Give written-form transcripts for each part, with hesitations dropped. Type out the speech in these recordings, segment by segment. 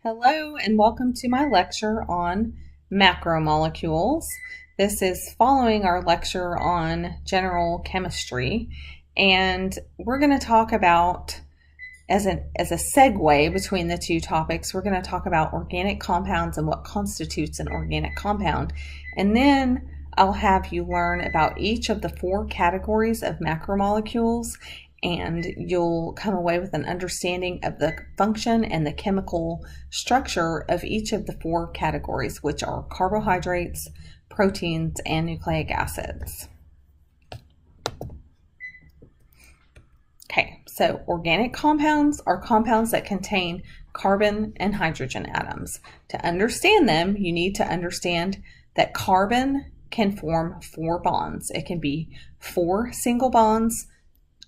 Hello and welcome to my lecture on macromolecules. This is following our lecture on general chemistry, and we're going to talk about, as a segue between the two topics, we're going to talk about organic compounds and what constitutes an organic compound. And then I'll have you learn about each of the four categories of macromolecules, and you'll come away with an understanding of the function and the chemical structure of each of the four categories, which are carbohydrates, proteins, and nucleic acids. Okay, so organic compounds are compounds that contain carbon and hydrogen atoms. To understand them, you need to understand that carbon can form four bonds. It can be 4 single bonds,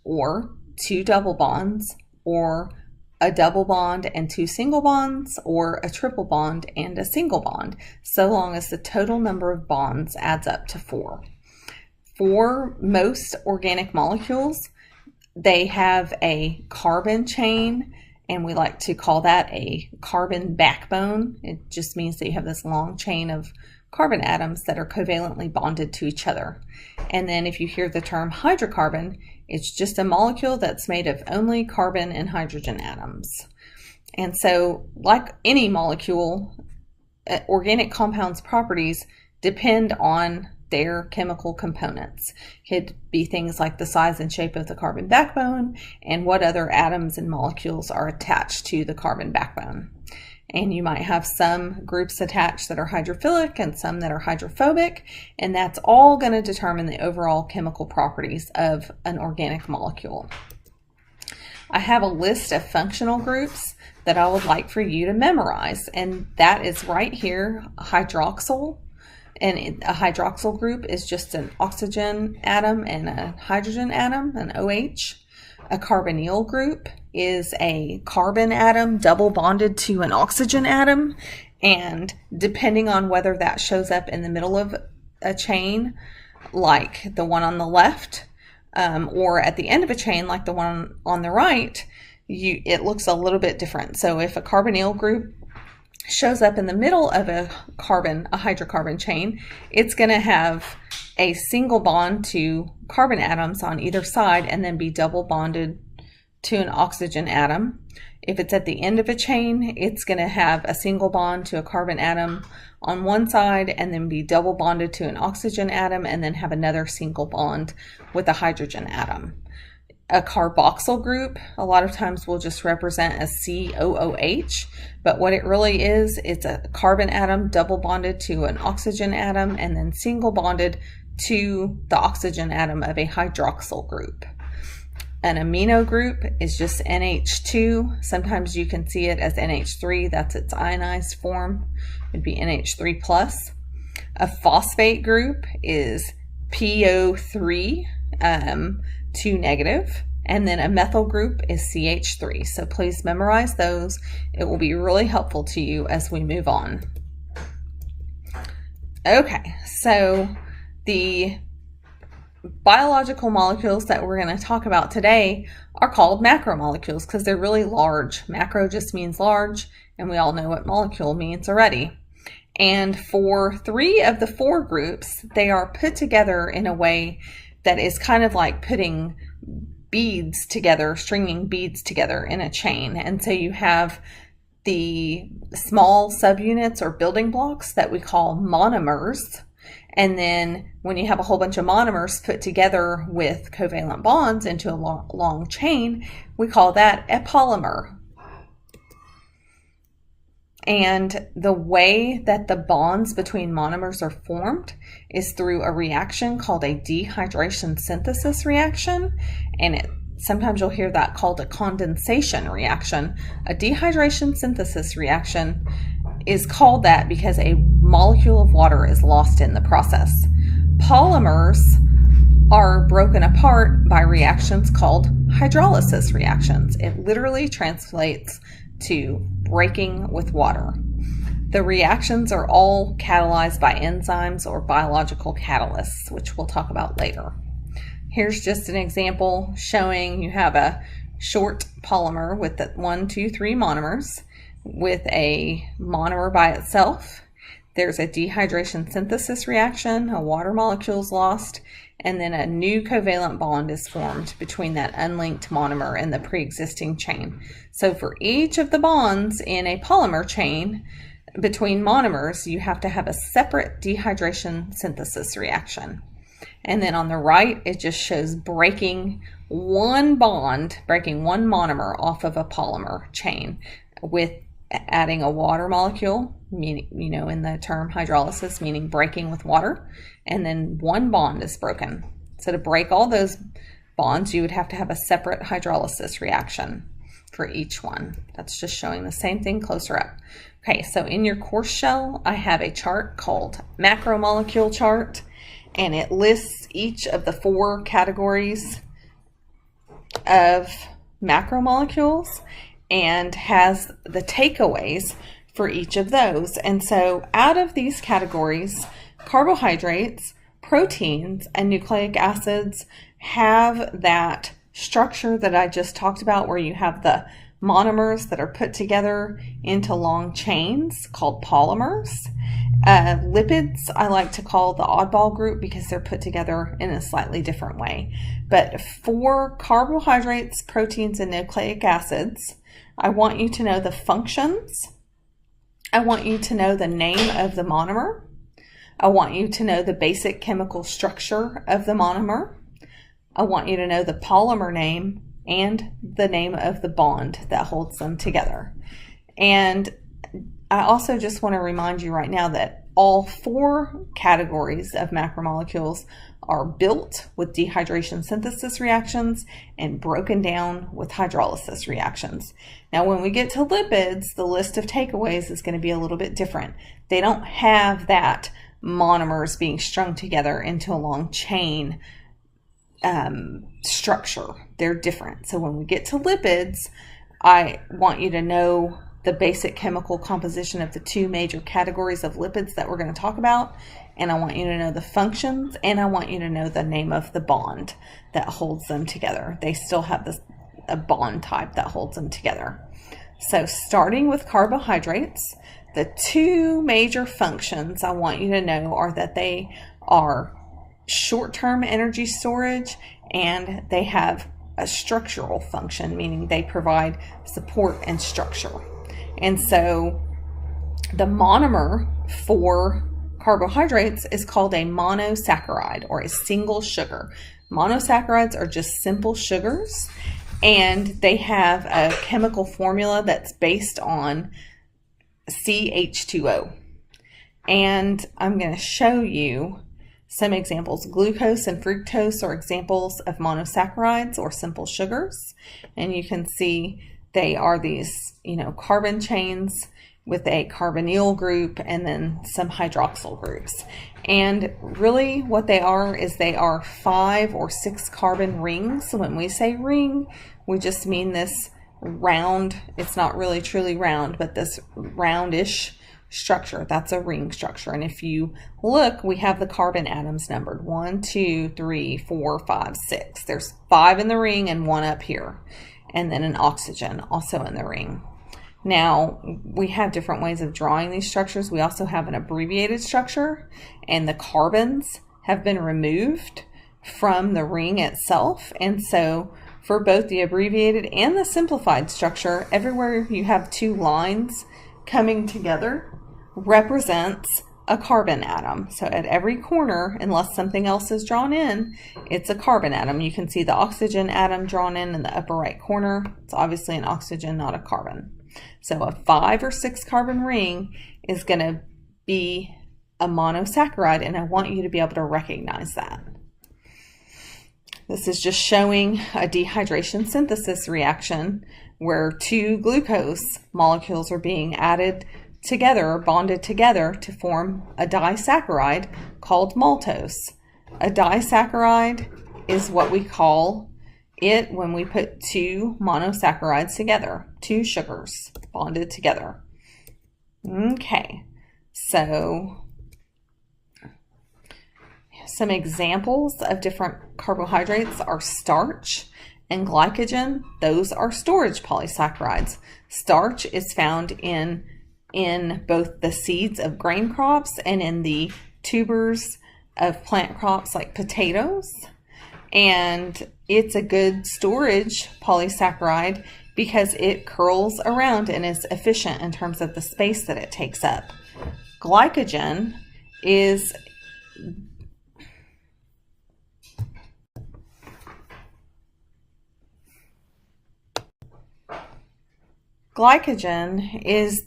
or 2 double bonds, or a double bond and 2 single bonds, or a triple bond and a single bond, so long as the total number of bonds adds up to 4. For most organic molecules, they have a carbon chain, and we like to call that a carbon backbone. It just means that you have this long chain of carbon atoms that are covalently bonded to each other. And then if you hear the term hydrocarbon, it's just a molecule that's made of only carbon and hydrogen atoms. And so, like any molecule, organic compounds' properties depend on their chemical components. It could be things like the size and shape of the carbon backbone and what other atoms and molecules are attached to the carbon backbone. And you might have some groups attached that are hydrophilic and some that are hydrophobic, and that's all going to determine the overall chemical properties of an organic molecule. I have a list of functional groups that I would like for you to memorize, and that is right here, hydroxyl. And a hydroxyl group is just an oxygen atom and a hydrogen atom, an OH. A carbonyl group is a carbon atom double bonded to an oxygen atom, and depending on whether that shows up in the middle of a chain, like the one on the left, or at the end of a chain, like the one on the right, it looks a little bit different. So if a carbonyl group shows up in the middle of a hydrocarbon chain, it's going to have a single bond to carbon atoms on either side and then be double bonded to an oxygen atom. If it's at the end of a chain, it's going to have a single bond to a carbon atom on one side and then be double bonded to an oxygen atom and then have another single bond with a hydrogen atom. A carboxyl group, a lot of times will just represent a COOH, but what it really is, it's a carbon atom double bonded to an oxygen atom and then single bonded to the oxygen atom of a hydroxyl group. An amino group is just NH2. Sometimes you can see it as NH3. That's its ionized form. It'd be NH3+. A phosphate group is PO3, 2 negative. And then a methyl group is CH3. So please memorize those. It will be really helpful to you as we move on. Okay, so the biological molecules that we're going to talk about today are called macromolecules because they're really large. Macro just means large, and we all know what molecule means already. And for 3 of the 4 groups, they are put together in a way that is kind of like putting beads together, stringing beads together in a chain. And so you have the small subunits or building blocks that we call monomers. And then when you have a whole bunch of monomers put together with covalent bonds into a long chain, we call that a polymer. And the way that the bonds between monomers are formed is through a reaction called a dehydration synthesis reaction. And sometimes you'll hear that called a condensation reaction. A dehydration synthesis reaction is called that because a molecule of water is lost in the process. Polymers are broken apart by reactions called hydrolysis reactions. It literally translates to breaking with water. The reactions are all catalyzed by enzymes or biological catalysts, which we'll talk about later. Here's just an example showing you have a short polymer with the 1, 2, 3 monomers. with a monomer by itself. There's a dehydration synthesis reaction, a water molecule is lost, and then a new covalent bond is formed between that unlinked monomer and the pre-existing chain. So for each of the bonds in a polymer chain between monomers, you have to have a separate dehydration synthesis reaction. And then on the right, it just shows breaking one bond, breaking one monomer off of a polymer chain with adding a water molecule, meaning, you know, in the term hydrolysis, meaning breaking with water, and then one bond is broken. So to break all those bonds, you would have to have a separate hydrolysis reaction for each one. That's just showing the same thing closer up. Okay, so in your course shell, I have a chart called Macromolecule chart, and it lists each of the 4 categories of macromolecules and has the takeaways for each of those. And so out of these categories, carbohydrates, proteins, and nucleic acids have that structure that I just talked about, where you have the monomers that are put together into long chains called polymers. Lipids I like to call the oddball group because they're put together in a slightly different way. But for carbohydrates, proteins, and nucleic acids, I want you to know the functions. I want you to know the name of the monomer. I want you to know the basic chemical structure of the monomer. I want you to know the polymer name and the name of the bond that holds them together. And I also just want to remind you right now that all 4 categories of macromolecules are built with dehydration synthesis reactions and broken down with hydrolysis reactions. Now, when we get to lipids, the list of takeaways is going to be a little bit different. They don't have that monomers being strung together into a long chain structure. They're different. So when we get to lipids, I want you to know the basic chemical composition of the 2 major categories of lipids that we're going to talk about, and I want you to know the functions, and I want you to know the name of the bond that holds them together. They still have a bond type that holds them together. So starting with carbohydrates, the 2 major functions I want you to know are that they are short-term energy storage and they have a structural function, meaning they provide support and structure. And so the monomer for carbohydrates is called a monosaccharide or a single sugar. Monosaccharides are just simple sugars, and they have a chemical formula that's based on CH2O. And I'm going to show you some examples. Glucose and fructose are examples of monosaccharides or simple sugars. And you can see they are these, carbon chains with a carbonyl group and then some hydroxyl groups. And really what they are is they are 5 or 6 carbon rings. So when we say ring, we just mean this round. It's not really truly round, but this roundish structure. That's a ring structure. And if you look, we have the carbon atoms numbered 1, 2, 3, 4, 5, 6. There's 5 in the ring and 1 up here. And then an oxygen also in the ring. Now, we have different ways of drawing these structures. We also have an abbreviated structure, and the carbons have been removed from the ring itself. And so for both the abbreviated and the simplified structure, everywhere you have 2 lines coming together represents a carbon atom. So at every corner, unless something else is drawn in, it's a carbon atom. You can see the oxygen atom drawn in the upper right corner. It's obviously an oxygen, not a carbon. So a 5 or 6 carbon ring is going to be a monosaccharide, and I want you to be able to recognize that. This is just showing a dehydration synthesis reaction where 2 glucose molecules are being added together or bonded together to form a disaccharide called maltose. A disaccharide is what we call it when we put 2 monosaccharides together, 2 sugars bonded together. Okay, so some examples of different carbohydrates are starch and glycogen, those are storage polysaccharides. Starch is found in both the seeds of grain crops and in the tubers of plant crops like potatoes. And it's a good storage polysaccharide because it curls around and is efficient in terms of the space that it takes up. Glycogen is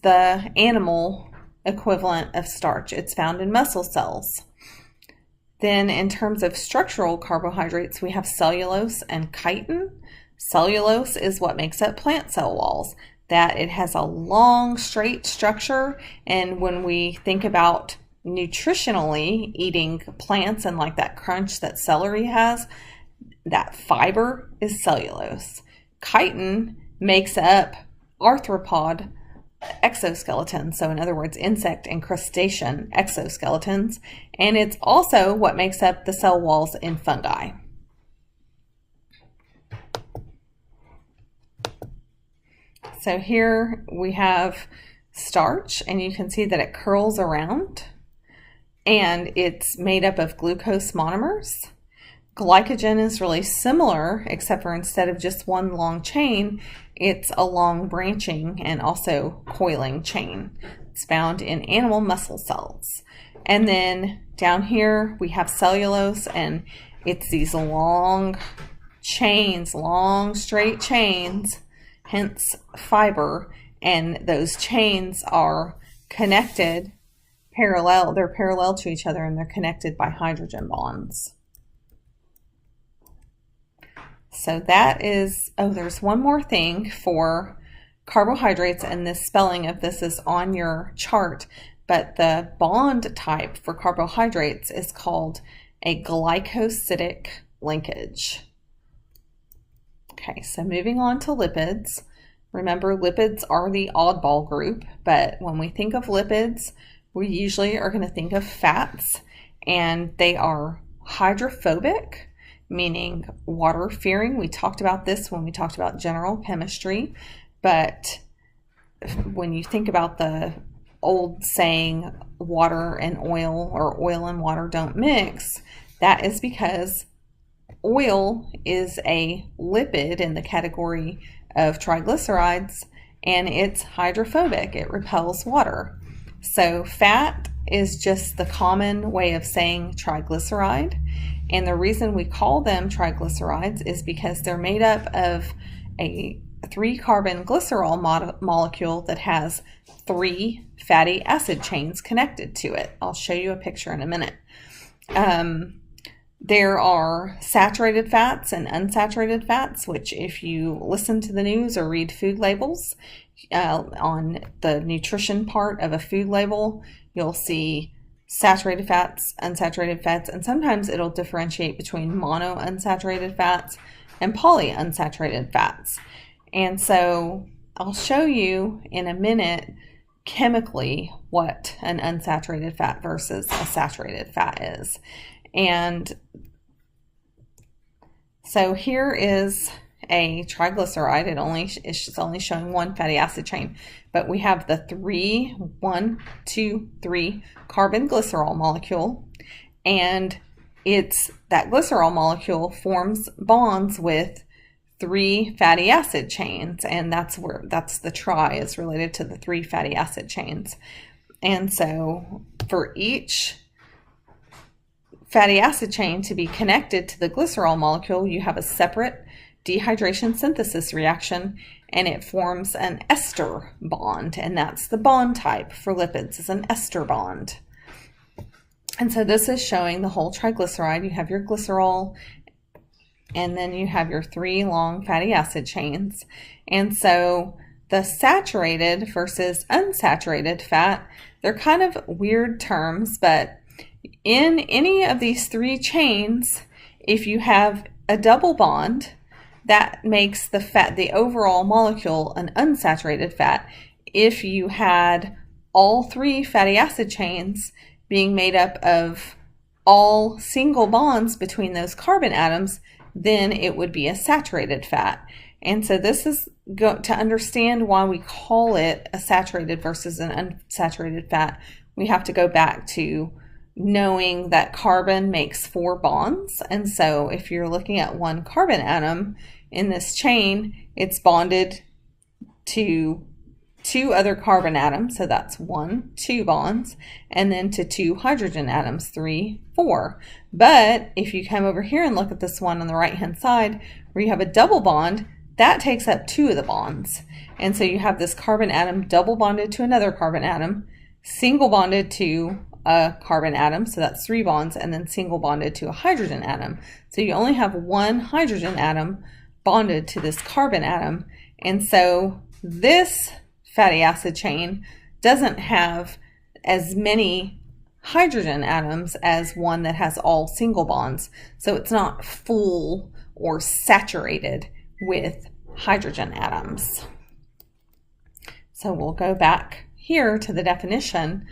the animal equivalent of starch. It's found in muscle cells. Then in terms of structural carbohydrates, we have cellulose and chitin. Cellulose is what makes up plant cell walls, that it has a long, straight structure. And when we think about nutritionally eating plants and like that crunch that celery has, that fiber is cellulose. Chitin makes up arthropod exoskeletons, so in other words, insect and crustacean exoskeletons, and it's also what makes up the cell walls in fungi. So here we have starch, and you can see that it curls around, and it's made up of glucose monomers. Glycogen is really similar, except for instead of just one long chain, it's a long branching and also coiling chain. It's found in animal muscle cells. And then down here we have cellulose, and it's these long chains, long straight chains, hence fiber, and those chains are connected parallel. They're parallel to each other, and they're connected by hydrogen bonds. So that is, oh, there's one more thing for carbohydrates, and this spelling of this is on your chart, but the bond type for carbohydrates is called a glycosidic linkage. Okay, so moving on to lipids. Remember, lipids are the oddball group, but when we think of lipids, we usually are going to think of fats, and they are hydrophobic, meaning water-fearing. We talked about this when we talked about general chemistry, but when you think about the old saying, water and oil, or oil and water don't mix, that is because oil is a lipid in the category of triglycerides, and it's hydrophobic. It repels water. So fat is just the common way of saying triglyceride. And the reason we call them triglycerides is because they're made up of a 3-carbon glycerol molecule that has 3 fatty acid chains connected to it. I'll show you a picture in a minute. There are saturated fats and unsaturated fats, which if you listen to the news or read food labels, on the nutrition part of a food label, you'll see saturated fats, unsaturated fats, and sometimes it'll differentiate between monounsaturated fats and polyunsaturated fats. And so I'll show you in a minute chemically what an unsaturated fat versus a saturated fat is. And so here is a triglyceride. It's only showing 1 fatty acid chain, but we have the 1, 2, 3 carbon glycerol molecule, and it's that glycerol molecule forms bonds with 3 fatty acid chains, and that's the tri is related to the 3 fatty acid chains. And so for each fatty acid chain to be connected to the glycerol molecule, you have a separate dehydration synthesis reaction, and it forms an ester bond, and that's the bond type for lipids, is an ester bond. And so this is showing the whole triglyceride. You have your glycerol, and then you have your 3 long fatty acid chains. And so the saturated versus unsaturated fat, they're kind of weird terms, but in any of these 3 chains, if you have a double bond, that makes the overall molecule an unsaturated fat. If you had all 3 fatty acid chains being made up of all single bonds between those carbon atoms, then it would be a saturated fat. And so this is to understand why we call it a saturated versus an unsaturated fat, we have to go back to knowing that carbon makes 4 bonds. And so if you're looking at one carbon atom in this chain, it's bonded to 2 other carbon atoms, so that's 1, 2 bonds, and then to 2 hydrogen atoms, 3, 4. But if you come over here and look at this one on the right hand side where you have a double bond, that takes up 2 of the bonds. And so you have this carbon atom double bonded to another carbon atom, single bonded to a carbon atom, so that's 3 bonds, and then single bonded to a hydrogen atom. So you only have 1 hydrogen atom bonded to this carbon atom. And so this fatty acid chain doesn't have as many hydrogen atoms as one that has all single bonds. So it's not full or saturated with hydrogen atoms. So we'll go back here to the definition.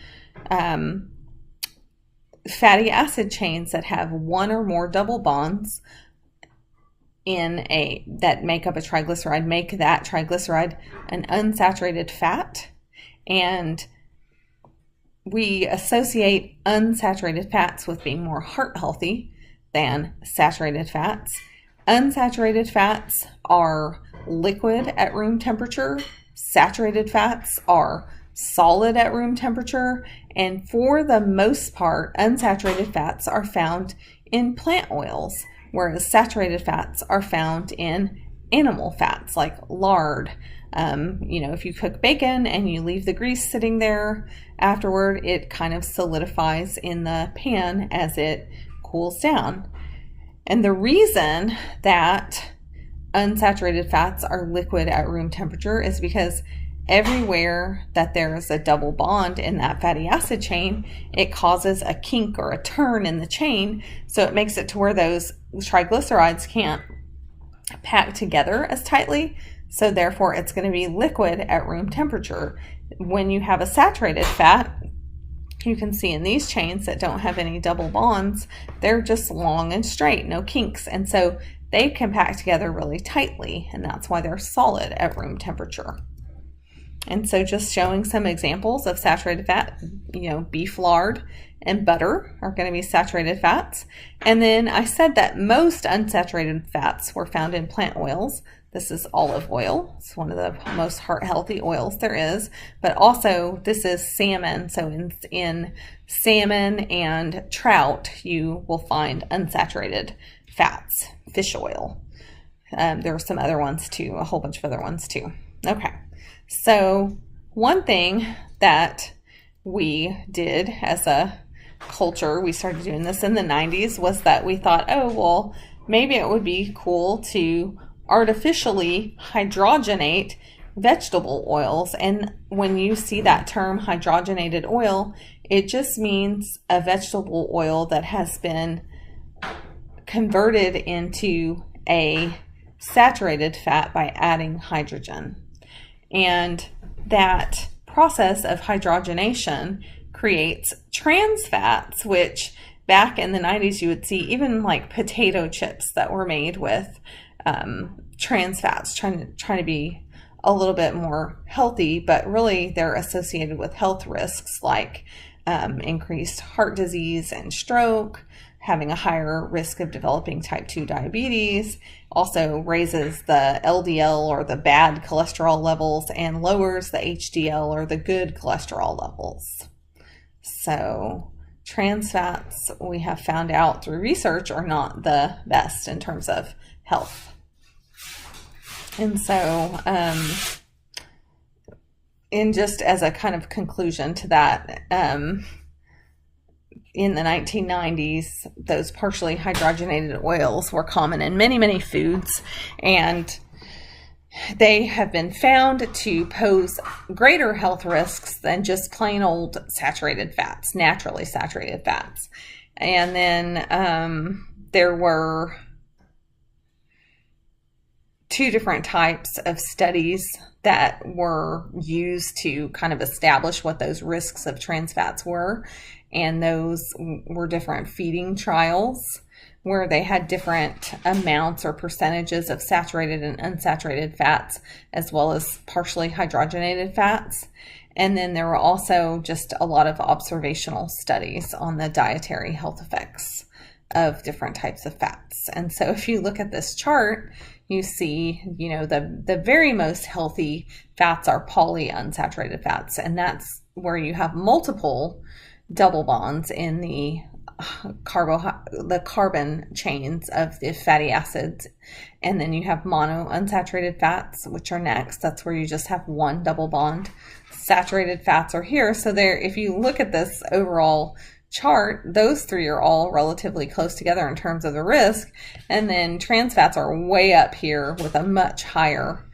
Fatty acid chains that have 1 or more double bonds that make up a triglyceride make that triglyceride an unsaturated fat. And we associate unsaturated fats with being more heart healthy than saturated fats. Unsaturated fats are liquid at room temperature. Saturated fats are solid at room temperature. And for the most part, unsaturated fats are found in plant oils, whereas saturated fats are found in animal fats like lard. If you cook bacon and you leave the grease sitting there afterward, it kind of solidifies in the pan as it cools down. And the reason that unsaturated fats are liquid at room temperature is because everywhere that there's a double bond in that fatty acid chain, it causes a kink or a turn in the chain. So it makes it to where those triglycerides can't pack together as tightly. So therefore it's going to be liquid at room temperature. When you have a saturated fat, you can see in these chains that don't have any double bonds, they're just long and straight, no kinks. And so they can pack together really tightly, and that's why they're solid at room temperature. And so just showing some examples of saturated fat, beef lard and butter are going to be saturated fats. And then I said that most unsaturated fats were found in plant oils. This is olive oil. It's one of the most heart healthy oils there is. But also this is salmon. So in salmon and trout, you will find unsaturated fats, fish oil. There are some other ones too, a whole bunch of other ones too. Okay. So one thing that we did as a culture, we started doing this in the 90s, was that we thought, oh, well, maybe it would be cool to artificially hydrogenate vegetable oils. And when you see that term hydrogenated oil, it just means a vegetable oil that has been converted into a saturated fat by adding hydrogen. And that process of hydrogenation creates trans fats, which back in the 90s you would see even like potato chips that were made with trans fats, trying to be a little bit more healthy, but really they're associated with health risks like increased heart disease and stroke, having a higher risk of developing type 2 diabetes, also raises the LDL or the bad cholesterol levels and lowers the HDL or the good cholesterol levels. So trans fats, we have found out through research, are not the best in terms of health. And so, in just as a kind of conclusion to that, in the 1990s, those partially hydrogenated oils were common in many, many foods, and they have been found to pose greater health risks than just plain old saturated fats, naturally saturated fats. And then there were 2 different types of studies that were used to kind of establish what those risks of trans fats were. And those were different feeding trials where they had different amounts or percentages of saturated and unsaturated fats, as well as partially hydrogenated fats. And then there were also just a lot of observational studies on the dietary health effects of different types of fats. And so if you look at this chart, you see, the very most healthy fats are polyunsaturated fats, and that's where you have multiple double bonds in the carbon chains of the fatty acids. And then you have monounsaturated fats, which are next. That's where you just have one double bond. Saturated fats are here. So if you look at this overall chart, those three are all relatively close together in terms of the risk. And then trans fats are way up here with a much higher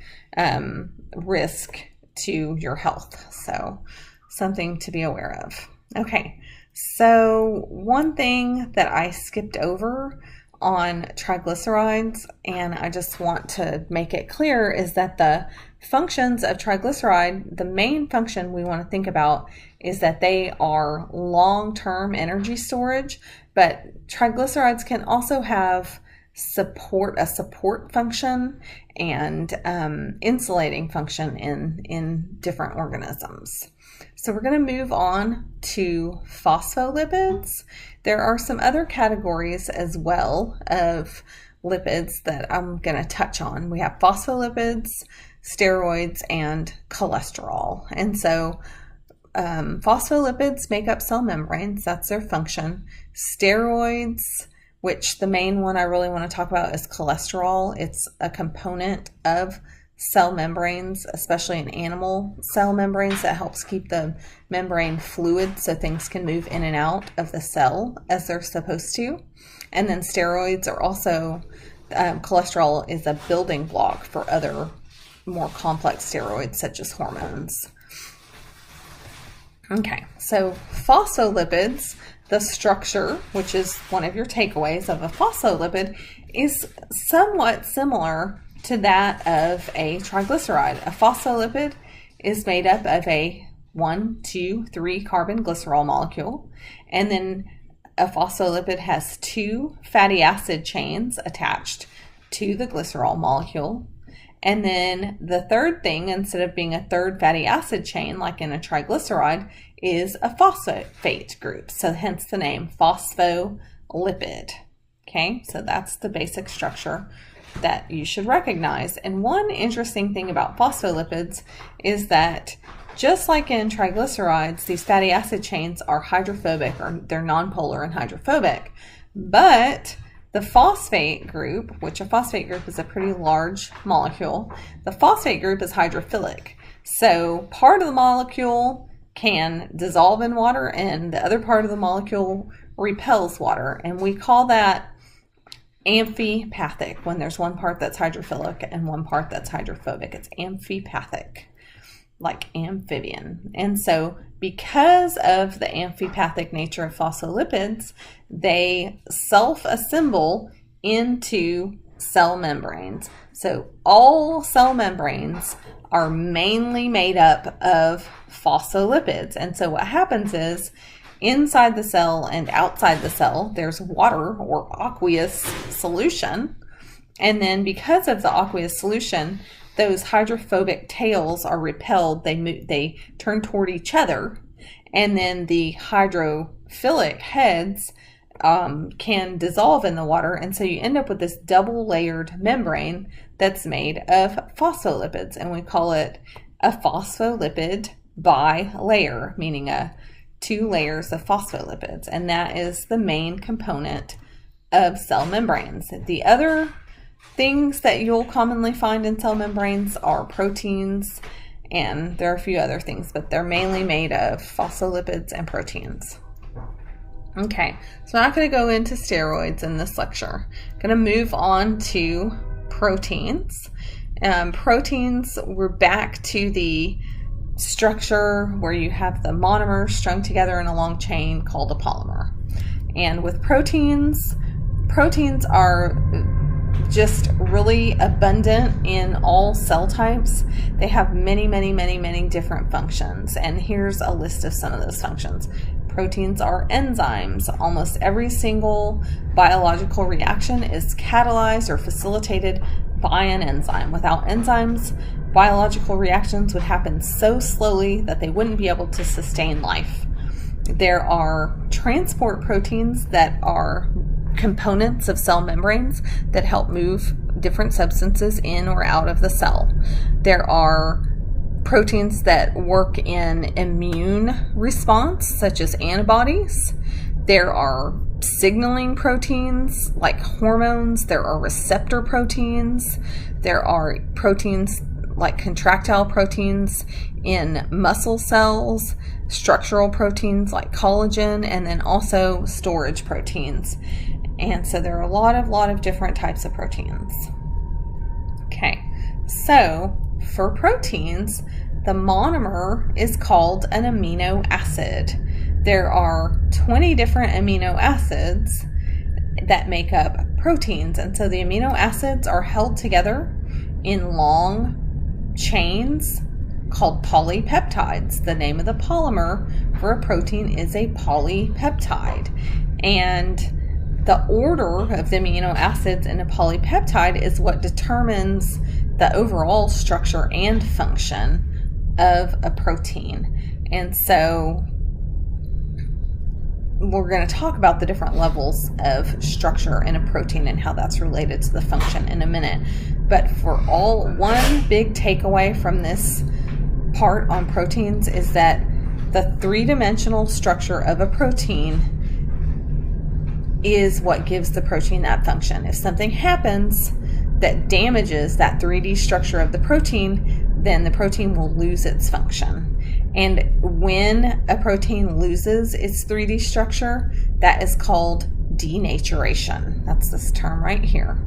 risk to your health. So something to be aware of. Okay, so one thing that I skipped over on triglycerides, and I just want to make it clear, is that the functions of triglyceride, the main function we want to think about is that they are long-term energy storage, but triglycerides can also have a support function and insulating function in different organisms. So we're going to move on to phospholipids. There are some other categories as well of lipids that I'm going to touch on. We have phospholipids, steroids, and cholesterol. And so phospholipids make up cell membranes. That's their function. Steroids, which the main one I really want to talk about is cholesterol. It's a component of cell membranes, especially in animal cell membranes, that helps keep the membrane fluid so things can move in and out of the cell as they're supposed to. And then steroids are also, cholesterol is a building block for other more complex steroids such as hormones. Okay, so phospholipids, the structure, which is one of your takeaways of a phospholipid, is somewhat similar to that of a triglyceride. A phospholipid is made up of a 1, 2, 3 carbon glycerol molecule, and then a phospholipid has 2 fatty acid chains attached to the glycerol molecule. And then the third thing, instead of being a third fatty acid chain like in a triglyceride, is a phosphate group. So hence the name phospholipid. Okay, so that's the basic structure that you should recognize. And one interesting thing about phospholipids is that just like in triglycerides, these fatty acid chains are hydrophobic, or they're nonpolar and hydrophobic. But the phosphate group, which a phosphate group is a pretty large molecule, the phosphate group is hydrophilic. So part of the molecule can dissolve in water and the other part of the molecule repels water. And we call that amphipathic, when there's one part that's hydrophilic and one part that's hydrophobic. It's amphipathic, like amphibian. And so because of the amphipathic nature of phospholipids, they self-assemble into cell membranes. So all cell membranes are mainly made up of phospholipids. And so what happens is, inside the cell and outside the cell, there's water or aqueous solution. And then because of the aqueous solution, those hydrophobic tails are repelled. They turn toward each other. And then the hydrophilic heads can dissolve in the water. And so you end up with this double layered membrane that's made of phospholipids. And we call it a phospholipid bilayer, meaning 2 layers of phospholipids, and that is the main component of cell membranes. The other things that you'll commonly find in cell membranes are proteins, and there are a few other things, but they're mainly made of phospholipids and proteins. Okay, so I'm not going to go into steroids in this lecture. I'm going to move on to proteins. Proteins, we're back to the structure where you have the monomers strung together in a long chain called a polymer. And with proteins are just really abundant in all cell types. They have many different functions, and here's a list of some of those functions. Proteins are enzymes. Almost every single biological reaction is catalyzed or facilitated by an enzyme. Without enzymes, biological reactions would happen so slowly that they wouldn't be able to sustain life. There are transport proteins that are components of cell membranes that help move different substances in or out of the cell. There are proteins that work in immune response, such as antibodies. There are signaling proteins like hormones. There are receptor proteins. There are proteins like contractile proteins in muscle cells, structural proteins like collagen, and then also storage proteins. And so there are a lot of different types of proteins. Okay, so for proteins, the monomer is called an amino acid. There are 20 different amino acids that make up proteins, and so the amino acids are held together in long chains called polypeptides. The name of the polymer for a protein is a polypeptide, and the order of the amino acids in a polypeptide is what determines the overall structure and function of a protein. And so we're going to talk about the different levels of structure in a protein and how that's related to the function in a minute. But one big takeaway from this part on proteins is that the three-dimensional structure of a protein is what gives the protein that function. If something happens that damages that 3D structure of the protein, then the protein will lose its function. And when a protein loses its 3D structure, that is called denaturation. That's this term right here.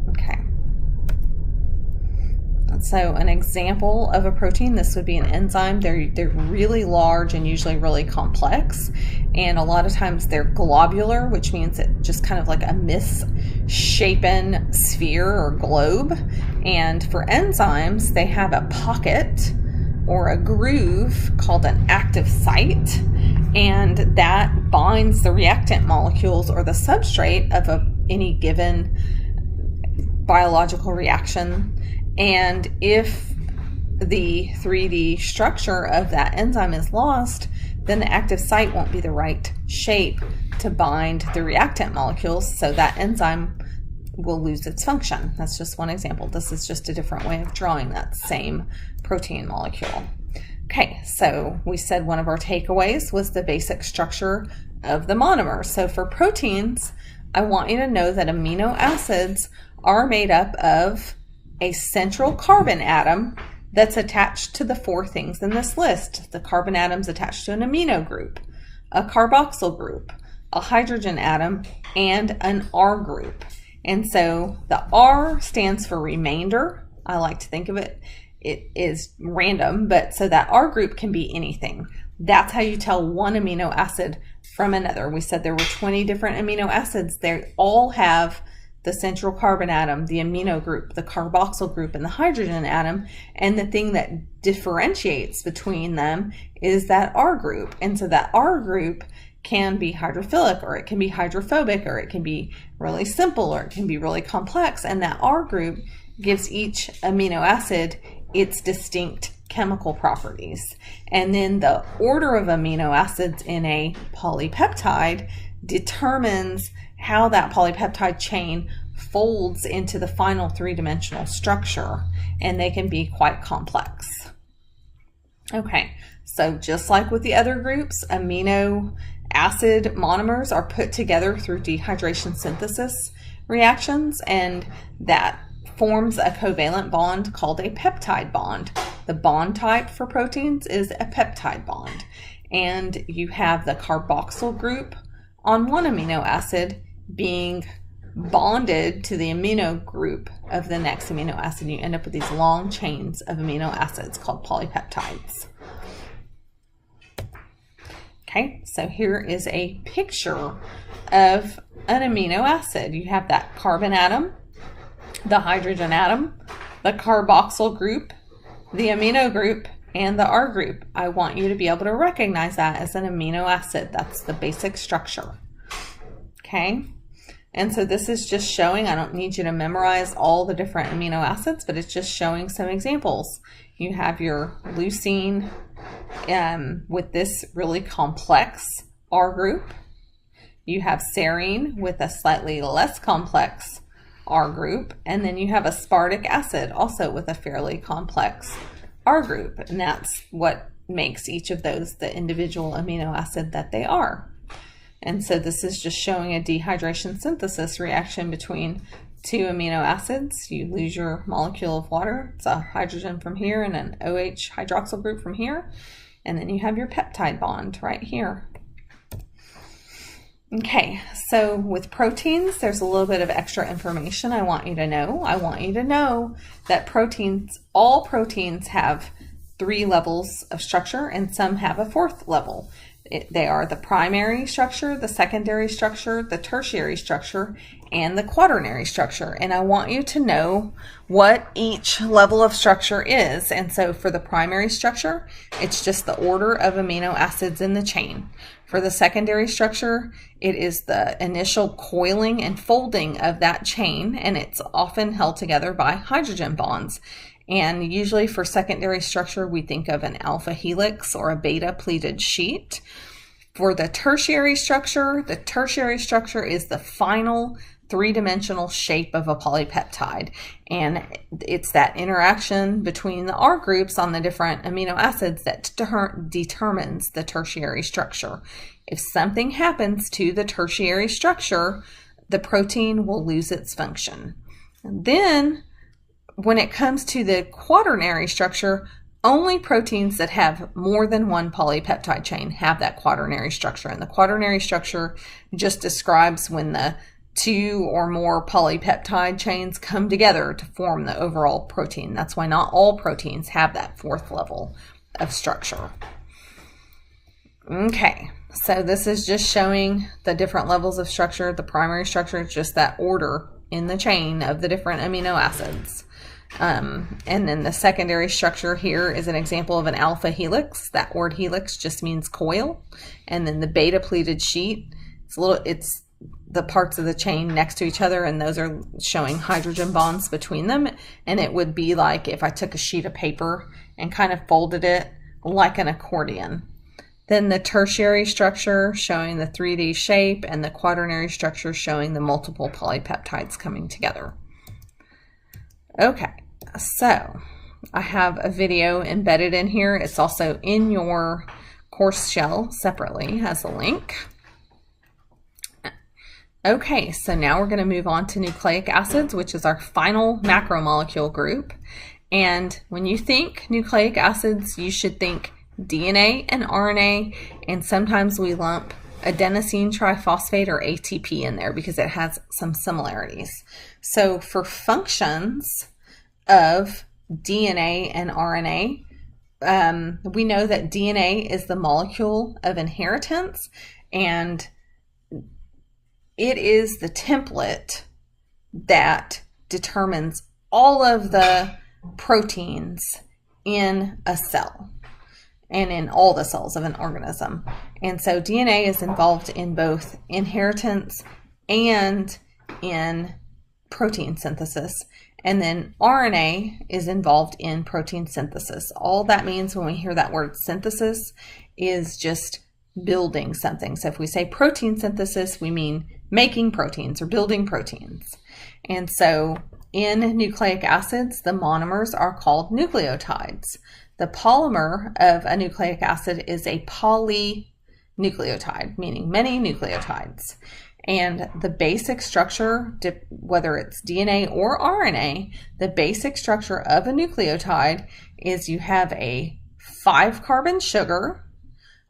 Okay. So an example of a protein, this would be an enzyme. They're really large and usually really complex. And a lot of times they're globular, which means it just kind of like a misshapen sphere or globe. And for enzymes, they have a pocket or a groove called an active site, and that binds the reactant molecules or the substrate of any given biological reaction. And if the 3D structure of that enzyme is lost, then the active site won't be the right shape to bind the reactant molecules, so that enzyme will lose its function. That's just one example. This is just a different way of drawing that same protein molecule. Okay, so we said one of our takeaways was the basic structure of the monomer. So for proteins, I want you to know that amino acids are made up of a central carbon atom that's attached to the four things in this list. The carbon atom's attached to an amino group, a carboxyl group, a hydrogen atom, and an R group. And so the R stands for remainder. I like to think of it is random, but so that R group can be anything. That's how you tell one amino acid from another. We said there were 20 different amino acids. They all have the central carbon atom, the amino group, the carboxyl group, and the hydrogen atom. And the thing that differentiates between them is that R group. And so that R group can be hydrophilic, or it can be hydrophobic, or it can be really simple, or it can be really complex. And that R group gives each amino acid its distinct chemical properties. And then the order of amino acids in a polypeptide determines how that polypeptide chain folds into the final three-dimensional structure, and they can be quite complex. Okay, so just like with the other groups, amino acid monomers are put together through dehydration synthesis reactions, and that forms a covalent bond called a peptide bond. The bond type for proteins is a peptide bond, and you have the carboxyl group on one amino acid being bonded to the amino group of the next amino acid. You end up with these long chains of amino acids called polypeptides. Okay, so here is a picture of an amino acid. You have that carbon atom, the hydrogen atom, the carboxyl group, the amino group, and the R group. I want you to be able to recognize that as an amino acid. That's the basic structure. Okay? And so this is just showing, I don't need you to memorize all the different amino acids, but it's just showing some examples. You have your leucine with this really complex R group. You have serine with a slightly less complex R group. And then you have aspartic acid also with a fairly complex R group. And that's what makes each of those the individual amino acid that they are. And so this is just showing a dehydration synthesis reaction between two amino acids. You lose your molecule of water. It's a hydrogen from here and an OH hydroxyl group from here. And then you have your peptide bond right here. Okay, so with proteins, there's a little bit of extra information I want you to know. I want you to know that proteins, all proteins have 3 levels of structure and some have a 4th level. They are the primary structure, the secondary structure, the tertiary structure, and the quaternary structure. And I want you to know what each level of structure is. And so for the primary structure, it's just the order of amino acids in the chain. For the secondary structure, it is the initial coiling and folding of that chain, and it's often held together by hydrogen bonds. And usually for secondary structure, we think of an alpha helix or a beta pleated sheet. For the tertiary structure is the final 3-dimensional shape of a polypeptide. And it's that interaction between the R groups on the different amino acids that determines the tertiary structure. If something happens to the tertiary structure, the protein will lose its function. And then when it comes to the quaternary structure, only proteins that have more than one polypeptide chain have that quaternary structure. And the quaternary structure just describes when the 2 or more polypeptide chains come together to form the overall protein. That's why not all proteins have that 4th level of structure. Okay, so this is just showing the different levels of structure. The primary structure is just that order in the chain of the different amino acids. And then the secondary structure here is an example of an alpha helix. That word helix just means coil. And then the beta pleated sheet, it's the parts of the chain next to each other, and those are showing hydrogen bonds between them. And it would be like if I took a sheet of paper and kind of folded it like an accordion. Then the tertiary structure showing the 3D shape, and the quaternary structure showing the multiple polypeptides coming together. Okay, so I have a video embedded in here. It's also in your course shell separately as a link. Okay, so now we're going to move on to nucleic acids, which is our final macromolecule group. And when you think nucleic acids, you should think DNA and RNA, and sometimes we lump adenosine triphosphate or ATP in there because it has some similarities. So for functions of DNA and RNA, we know that DNA is the molecule of inheritance, and it is the template that determines all of the proteins in a cell and in all the cells of an organism. And so DNA is involved in both inheritance and in protein synthesis. And then RNA is involved in protein synthesis. All that means when we hear that word synthesis is just building something. So if we say protein synthesis, we mean making proteins or building proteins. And so in nucleic acids, the monomers are called nucleotides. The polymer of a nucleic acid is a polynucleotide, meaning many nucleotides. And the basic structure, whether it's DNA or RNA, the basic structure of a nucleotide is you have a 5-carbon sugar,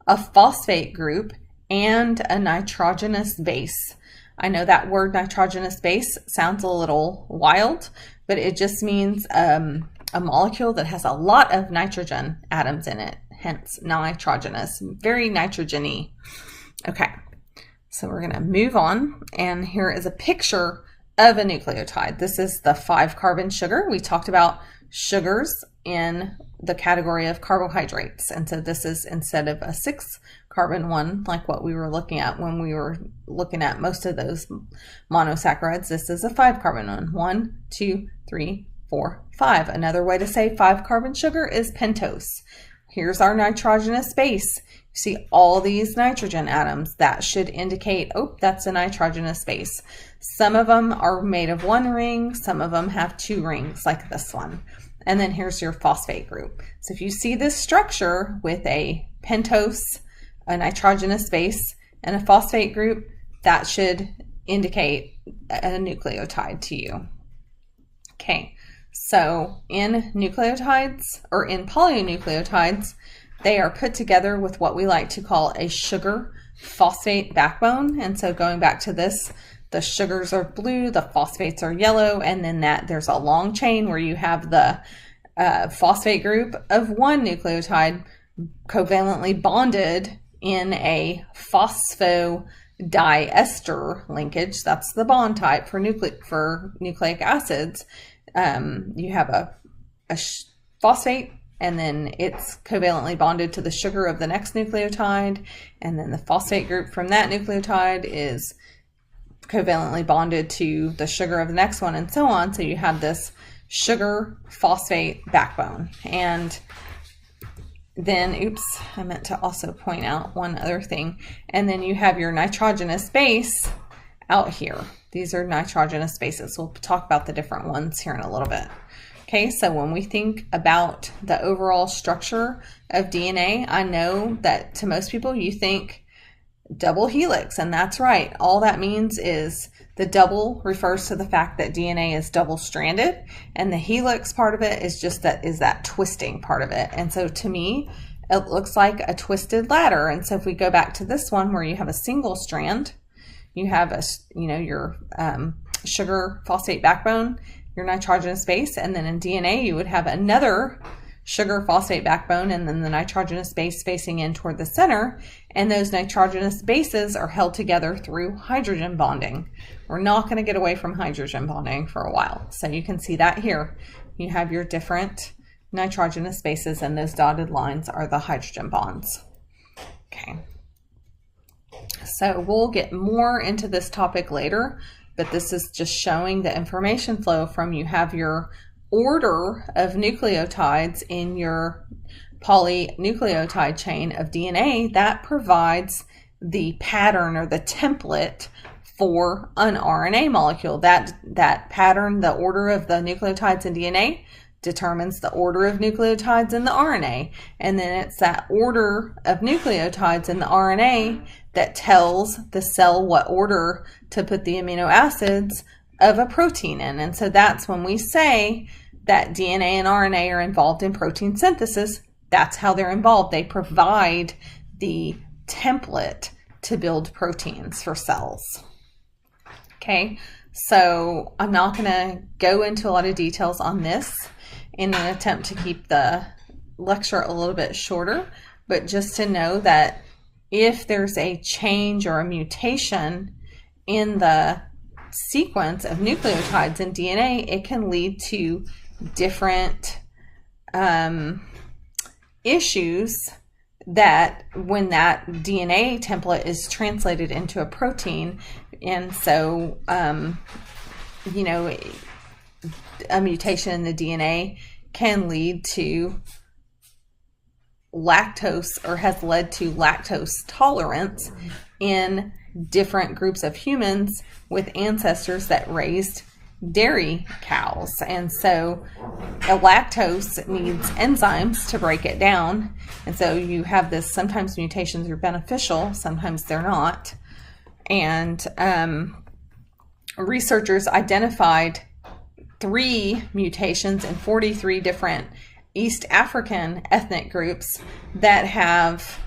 a phosphate group, and a nitrogenous base. I know that word nitrogenous base sounds a little wild, but it just means a molecule that has a lot of nitrogen atoms in it, hence nitrogenous, very nitrogen-y. Okay, so we're going to move on, and here is a picture of a nucleotide. This is the 5-carbon sugar. We talked about sugars in the category of carbohydrates. And so this is, instead of a 6 carbon one, like what we were looking at when we were looking at most of those monosaccharides, this is a 5 carbon one. 1, 2, 3, 4, 5. Another way to say 5 carbon sugar is pentose. Here's our nitrogenous base. You see all these nitrogen atoms. That should indicate, oh, that's a nitrogenous base. Some of them are made of 1 ring, some of them have 2 rings, like this one. And then here's your phosphate group. So if you see this structure with a pentose, a nitrogenous base, and a phosphate group, that should indicate a nucleotide to you. Okay, so in nucleotides, or in polynucleotides, they are put together with what we like to call a sugar phosphate backbone. And so going back to this, the sugars are blue, the phosphates are yellow, and then there's a long chain where you have the phosphate group of 1 nucleotide covalently bonded in a phosphodiester linkage. That's the bond type for nucleic acids. You have a phosphate, and then it's covalently bonded to the sugar of the next nucleotide, and then the phosphate group from that nucleotide is covalently bonded to the sugar of the next one, and so on. So you have this sugar phosphate backbone. And then, oops, I meant to also point out one other thing. And then you have your nitrogenous base out here. These are nitrogenous bases. We'll talk about the different ones here in a little bit. Okay, so when we think about the overall structure of DNA, I know that to most people you think double helix, and that's right. All that means is the double refers to the fact that DNA is double-stranded, and the helix part of it is just that twisting part of it. And so to me, it looks like a twisted ladder. And so if we go back to this one where you have a single strand, you have your sugar phosphate backbone, your nitrogenous base, and then in DNA you would have another sugar phosphate backbone, and then the nitrogenous base facing in toward the center, and those nitrogenous bases are held together through hydrogen bonding. We're not going to get away from hydrogen bonding for a while. So you can see that here. You have your different nitrogenous bases, and those dotted lines are the hydrogen bonds. Okay. So we'll get more into this topic later, but this is just showing the information flow from you have your order of nucleotides in your polynucleotide chain of DNA that provides the pattern or the template for an RNA molecule. That pattern, the order of the nucleotides in DNA, determines the order of nucleotides in the RNA. And then it's that order of nucleotides in the RNA that tells the cell what order to put the amino acids of a protein in. And so that's when we say that DNA and RNA are involved in protein synthesis. That's how they're involved. They provide the template to build proteins for cells. Okay, so I'm not going to go into a lot of details on this in an attempt to keep the lecture a little bit shorter, but just to know that if there's a change or a mutation in the sequence of nucleotides in DNA, it can lead to different issues that when that DNA template is translated into a protein. And so, a mutation in the DNA can lead to lactose, or has led to lactose tolerance in different groups of humans with ancestors that raised dairy cows. And so a lactose needs enzymes to break it down. And so you have this, sometimes mutations are beneficial, sometimes they're not. And researchers identified 3 mutations in 43 different East African ethnic groups that have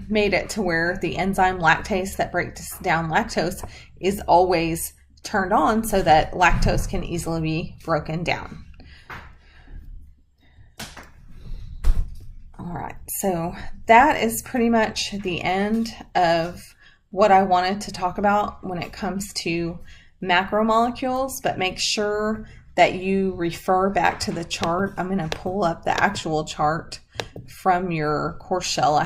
made it to where the enzyme lactase that breaks down lactose is always turned on so that lactose can easily be broken down. All right, so that is pretty much the end of what I wanted to talk about when it comes to macromolecules, but make sure that you refer back to the chart. I'm going to pull up the actual chart from your course shell.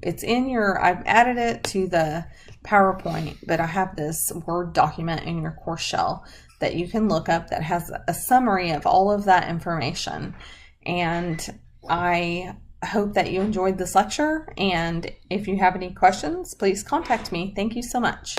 It's in I've added it to the PowerPoint, but I have this Word document in your course shell that you can look up that has a summary of all of that information. And I hope that you enjoyed this lecture, and if you have any questions, please contact me. Thank you so much.